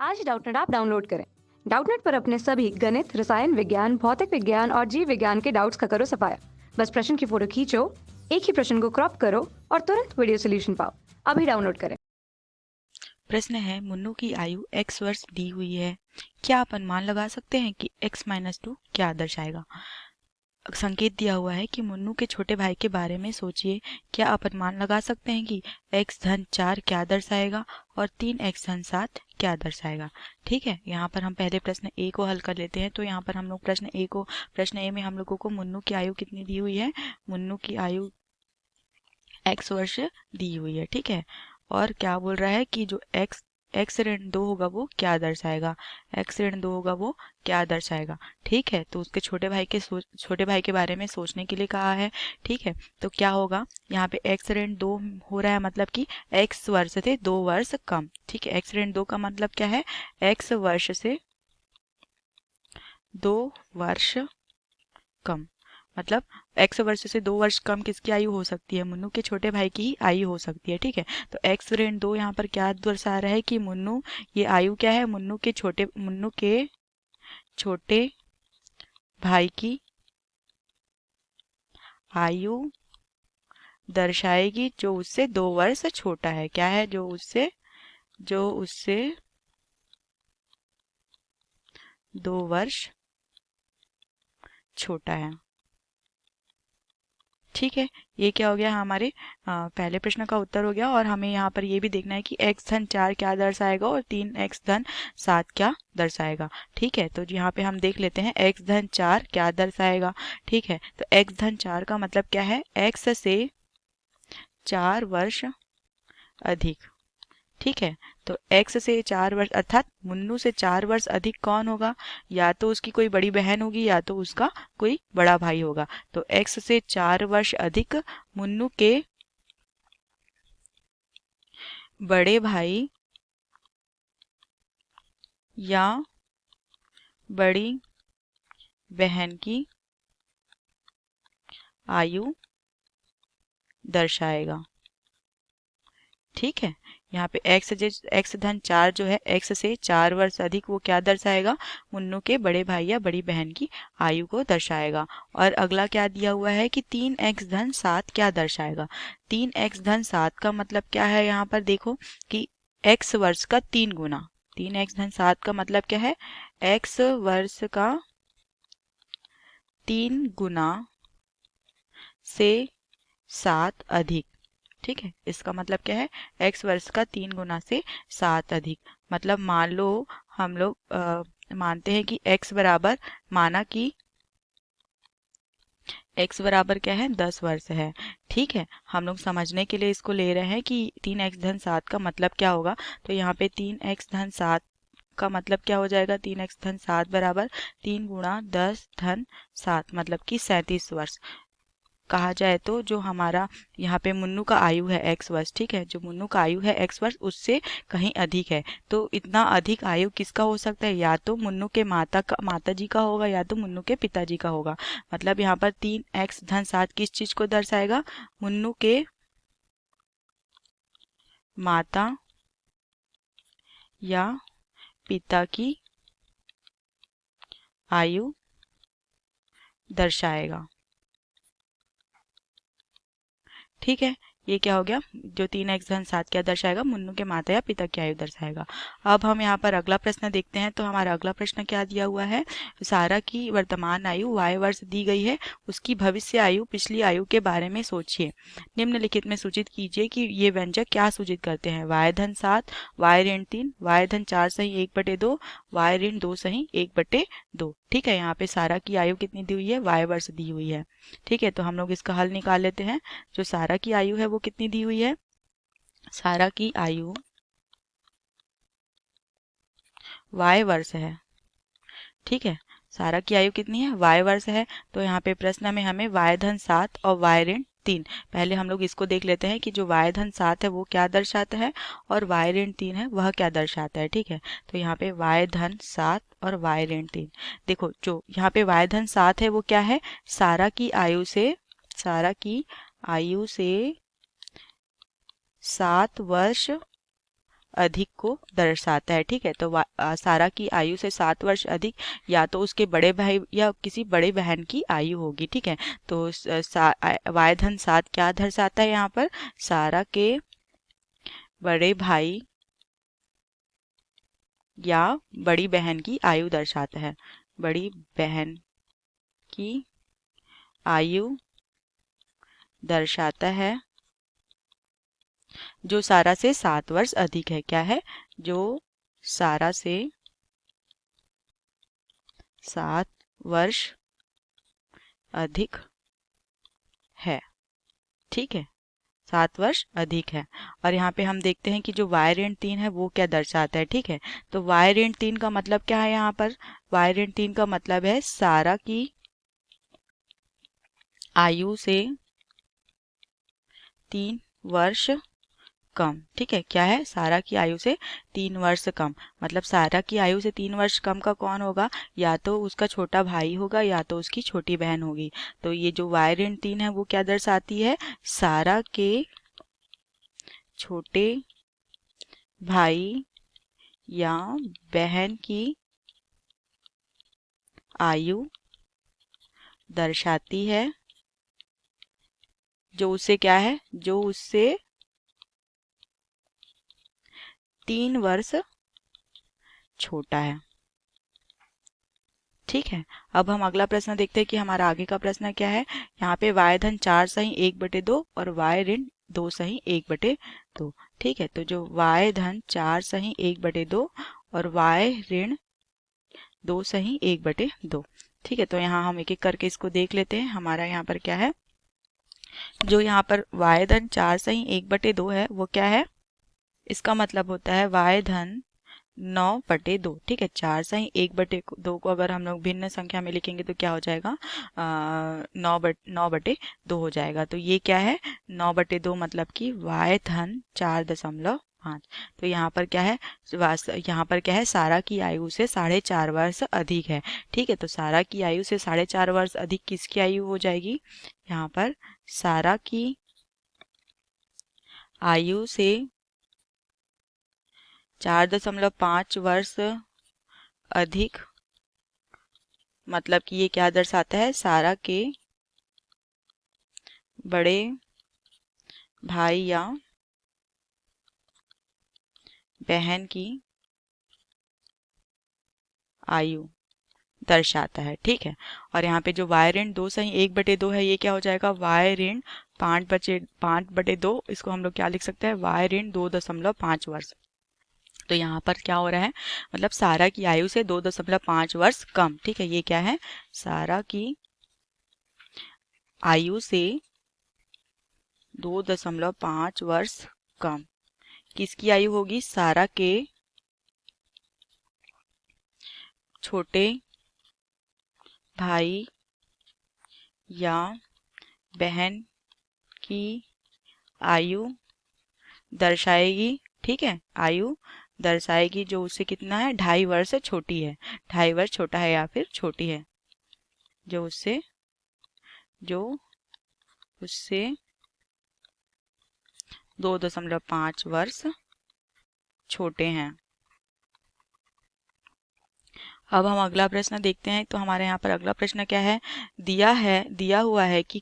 आज Doubtnut app download करें। Doubtnut पर अपने सभी गणित, रसायन विज्ञान, भौतिक विज्ञान और जीव विज्ञान के डाउट्स का करो सफाया। बस प्रश्न की फोटो खींचो, एक ही प्रश्न को क्रॉप करो और तुरंत वीडियो सोल्यूशन पाओ। अभी डाउनलोड करें। प्रश्न है, मुन्नू की आयु x वर्ष दी हुई है। क्या आप अनुमान लगा सकते हैं कि x-2 क्या दर्शाएगा? संकेत दिया हुआ है कि मुन्नू के छोटे भाई के बारे में सोचिए। क्या आप अनुमान लगा सकते हैं कि x-4 क्या दर्शाएगा और 3x-7 क्या दर्शाएगा? ठीक है, यहाँ पर हम पहले प्रश्न ए को हल कर लेते हैं। तो यहाँ पर हम लोग प्रश्न ए में हम लोगों को मुन्नू की आयु कितनी दी हुई है? मुन्नू की आयु x वर्ष दी हुई है। ठीक है, और क्या बोल रहा है कि जो x ऋण 2 होगा वो क्या दर्शाएगा? x ऋण 2 होगा वो क्या दर्शाएगा? ठीक है, तो उसके छोटे भाई के बारे में सोचने के लिए कहा है। ठीक है, तो क्या होगा यहाँ पे x ऋण 2 हो रहा है, मतलब कि x वर्ष से 2 वर्ष कम। ठीक है, x ऋण 2 का मतलब क्या है? x वर्ष से 2 वर्ष कम। मतलब x वर्ष से 2 वर्ष कम किसकी आयु हो सकती है? मुन्नू के छोटे भाई की ही आयु हो सकती है। ठीक है, तो x ऋण 2 यहाँ पर क्या दर्शा रहा है कि मुन्नू, ये आयु क्या है? मुन्नू के छोटे भाई की आयु दर्शाएगी जो उससे 2 वर्ष छोटा है। क्या है? जो उससे 2 वर्ष छोटा है। ठीक है, ये क्या हो गया? हमारे पहले प्रश्न का उत्तर हो गया। और हमें यहाँ पर ये भी देखना है कि x-4 क्या दर्शाएगा और 3x-7 क्या दर्शाएगा। ठीक है, तो यहाँ पे हम देख लेते हैं x-4 क्या दर्शाएगा। ठीक है, तो x-4 का मतलब क्या है? x से 4 वर्ष अधिक। ठीक है, तो x से 4 वर्ष अर्थात मुन्नू से 4 वर्ष अधिक कौन होगा? या तो उसकी कोई बड़ी बहन होगी या तो उसका कोई बड़ा भाई होगा। तो x से 4 वर्ष अधिक मुन्नू के बड़े भाई या बड़ी बहन की आयु दर्शाएगा। ठीक है, यहाँ पे x-4 जो है x से 4 वर्ष अधिक, वो क्या दर्शाएगा? मुन्नू के बड़े भाई या बड़ी बहन की आयु को दर्शाएगा। और अगला क्या दिया हुआ है कि 3x-7 क्या दर्शाएगा? 3x-7 का मतलब क्या है? यहाँ पर देखो कि x वर्ष का 3 गुना। 3x-7 का मतलब क्या है? x वर्ष का 3 गुना से 7 अधिक। ठीक है, इसका मतलब क्या है? x वर्ष का 3 गुना से 7 अधिक। मतलब मान लो हम लोग मानते हैं कि x बराबर, माना कि x बराबर क्या है? 10 वर्ष है। ठीक है, हम लोग समझने के लिए इसको ले रहे हैं कि 3x-7 का मतलब क्या होगा। तो यहाँ पे 3x-7 का मतलब क्या हो जाएगा? 3x-7 बराबर 3 गुणा 10-7, मतलब कि 37 वर्ष। कहा जाए तो जो हमारा यहाँ पे मुन्नू का आयु है x वर्ष, ठीक है, जो मुन्नू का आयु है x वर्ष उससे कहीं अधिक है। तो इतना अधिक आयु किसका हो सकता है? या तो मुन्नू के माता जी का होगा या तो मुन्नू के पिताजी का होगा। मतलब यहाँ पर 3x-7 किस चीज को दर्शाएगा? मुन्नू के माता या पिता की आयु दर्शाएगा। ठीक है, ये क्या हो गया? जो 3x-7 क्या दर्शाएगा? मुन्नू के माता या पिता की आयु दर्शाएगा। अब हम यहाँ पर अगला प्रश्न देखते हैं। तो हमारा अगला प्रश्न क्या दिया हुआ है? सारा की वर्तमान आयु y वर्ष दी गई है, उसकी भविष्य आयु पिछली आयु के बारे में सोचिए। निम्नलिखित में सूचित कीजिए कि ये व्यंजक क्या सूचित करते हैं? y-7, y-3, y-4 सही 1/2, y-2 सही 1/2। ठीक है, यहाँ पे सारा की आयु कितनी दी हुई है? y वर्ष दी हुई है। ठीक है, तो हम लोग इसका हल निकाल लेते हैं। जो सारा की आयु है वो कितनी दी हुई है? सारा की आयु y वर्ष है। ठीक है, सारा की आयु कितनी है? y वर्ष है। तो यहाँ पे प्रश्न में हमें y-7 और y-3, पहले हम लोग इसको देख लेते हैं कि जो y-7 है वो क्या दर्शाता है और y-3 है वह क्या दर्शाता है। ठीक है, तो यहाँ पे y-7 और y-3, देखो जो यहाँ पे y-7 है वो क्या है? सारा की आयु से 7 वर्ष अधिक को दर्शाता है। ठीक है, तो सारा की आयु से 7 वर्ष अधिक या तो उसके बड़े भाई या किसी बड़े बहन की आयु होगी। ठीक है, तो y धन 7 क्या दर्शाता है यहाँ पर? सारा के बड़े भाई या बड़ी बहन की आयु दर्शाता है। बड़ी बहन की आयु दर्शाता है जो सारा से 7 वर्ष अधिक है। क्या है? जो सारा से 7 वर्ष अधिक है। ठीक है, 7 वर्ष अधिक है। और यहाँ पे हम देखते हैं कि जो y ऋण 3 है वो क्या दर्शाता है। ठीक है, तो y ऋण 3 का मतलब क्या है? यहाँ पर y ऋण 3 का मतलब है सारा की आयु से 3 वर्ष कम। ठीक है, क्या है? सारा की आयु से 3 वर्ष कम। मतलब सारा की आयु से 3 वर्ष कम का कौन होगा? या तो उसका छोटा भाई होगा या तो उसकी छोटी बहन होगी। तो ये जो y ऋण 3 है वो क्या दर्शाती है? सारा के छोटे भाई या बहन की आयु दर्शाती है जो उससे क्या है? जो उससे 3 वर्ष छोटा है। ठीक है, अब हम अगला प्रश्न देखते हैं कि हमारा आगे का प्रश्न क्या है। यहाँ पे y धन 4 सही 1/2 और y ऋण 2 सही 1/2। ठीक है, तो जो y धन 4 सही 1/2 और y ऋण 2 सही 1/2। ठीक है, तो यहाँ हम एक एक करके इसको देख लेते हैं। हमारा यहाँ पर क्या है? जो यहाँ पर y धन 4 सही 1/2 है वो क्या है? इसका मतलब होता है y धन 9/2। ठीक है, 4 सही 1/2 को अगर हम लोग भिन्न संख्या में लिखेंगे तो क्या हो जाएगा? 9/2 हो जाएगा। तो ये क्या है? 9/2 मतलब कि y धन 4.5। तो यहाँ पर क्या है? यहाँ पर क्या है? सारा की आयु से 4.5 वर्ष अधिक है। ठीक है, तो सारा की आयु से 4.5 वर्ष अधिक किसकी आयु हो जाएगी? यहाँ पर सारा की आयु से 4.5 वर्ष अधिक। मतलब कि ये क्या दर्शाता है? सारा के बड़े भाई या बहन की आयु दर्शाता है। ठीक है, और यहाँ पे जो y ऋण 2 सही 1/2 है ये क्या हो जाएगा? y ऋण 5/2। इसको हम लोग क्या लिख सकते हैं? y ऋण 2.5 वर्ष। तो यहाँ पर क्या हो रहा है? मतलब सारा की आयु से 2.5 वर्ष कम। ठीक है, ये क्या है? सारा की आयु से 2.5 वर्ष कम किसकी आयु होगी? सारा के छोटे भाई या बहन की आयु दर्शाएगी। ठीक है, आयु दर्शाएगी जो उससे कितना है? 2.5 वर्ष छोटी है। 2.5 वर्ष छोटा है या फिर छोटी है। जो उससे 2.5 वर्ष छोटे हैं। अब हम अगला प्रश्न देखते हैं। तो हमारे यहाँ पर अगला प्रश्न क्या है? दिया हुआ है कि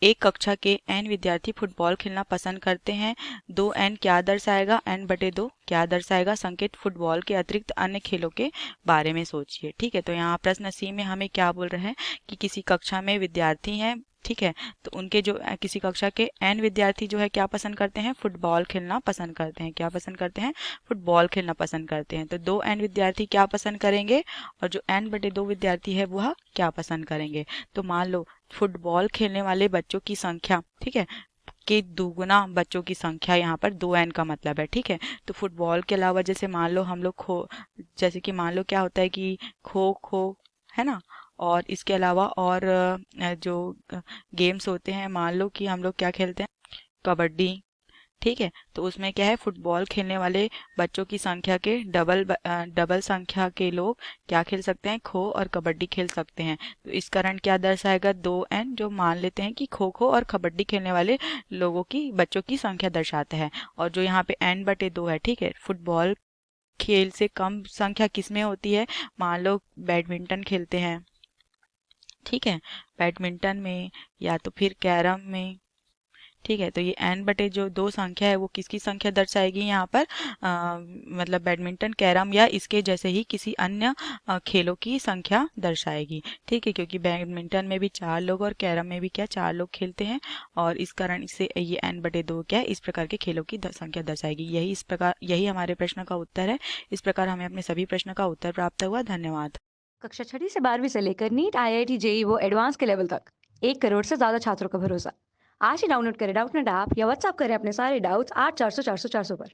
एक कक्षा के n विद्यार्थी फुटबॉल खेलना पसंद करते हैं। 2n क्या दर्शाएगा? n/2 क्या दर्शाएगा? संकेत फुटबॉल के अतिरिक्त अन्य खेलों के बारे में सोचिए। ठीक है, तो यहाँ प्रश्न सी में हमें क्या बोल रहे हैं कि किसी कक्षा में विद्यार्थी हैं। ठीक है, तो उनके जो किसी कक्षा के n विद्यार्थी जो है क्या पसंद करते हैं? फुटबॉल खेलना पसंद करते हैं। क्या पसंद करते हैं? फुटबॉल खेलना पसंद करते हैं। तो 2n विद्यार्थी क्या पसंद करेंगे और जो n/2 विद्यार्थी है वह क्या पसंद करेंगे? तो मान लो फुटबॉल खेलने वाले बच्चों की संख्या, ठीक है, के दुगुना बच्चों की संख्या यहाँ पर 2n का मतलब है। ठीक है, तो फुटबॉल के अलावा जैसे मान लो हम लोग जैसे कि मान लो क्या होता है कि खो खो है ना, और इसके अलावा और जो गेम्स होते हैं, मान लो कि हम लोग क्या खेलते हैं? कबड्डी। ठीक है, तो उसमें क्या है, फुटबॉल खेलने वाले बच्चों की संख्या के डबल संख्या के लोग क्या खेल सकते हैं, खो और कबड्डी खेल सकते हैं। तो इस कारण क्या दर्शाएगा, 2n, जो मान लेते हैं कि खो खो और कबड्डी खेलने वाले लोगों की बच्चों की संख्या दर्शाता है। और जो यहाँ पे n/2 है, ठीक है, फुटबॉल खेल से कम संख्या किसमें होती है, मान लो बैडमिंटन खेलते हैं, ठीक है, बैडमिंटन में या तो फिर कैरम में, ठीक है, तो ये n/2 संख्या है वो किसकी संख्या दर्शाएगी यहाँ पर, मतलब बैडमिंटन, कैरम या इसके जैसे ही किसी अन्य खेलों की संख्या दर्शाएगी। ठीक है, क्योंकि बैडमिंटन में भी 4 लोग और कैरम में भी क्या 4 लोग खेलते हैं, और इस कारण इससे ये n/2 क्या है, इस प्रकार के खेलों की संख्या दर्शाएगी। यही हमारे प्रश्न का उत्तर है। इस प्रकार हमें अपने सभी प्रश्न का उत्तर प्राप्त हुआ। धन्यवाद। कक्षा 6 से 12वीं से लेकर नीट, IIT, जेईई वो एडवांस के लेवल तक 1 करोड़ से ज्यादा छात्रों का भरोसा। आज ही डाउनलोड करें डाउटनेट ऐप या व्हाट्सएप करें अपने सारे डाउट्स 8400 400 400 पर।